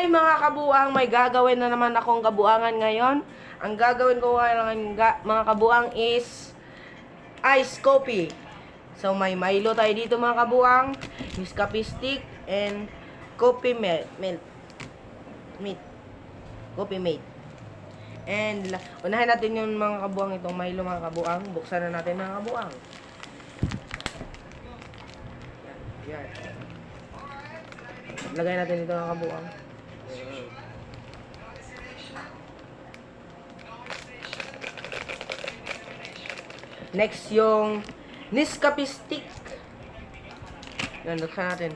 Hi mga kabuang, may gagawin na naman akong kabuangan ngayon. Ang gagawin ko ngayon mga kabuang is ice coffee. So may Milo tayo dito mga kabuang, Nescafe stick and coffee melt. Coffee mate. And unahin natin yung mga kabuang itong Milo mga kabuang. Buksan na natin mga kabuang. Yan. Lagay natin dito mga kabuang. Next yung Nescafe stick. Yan, buksan natin.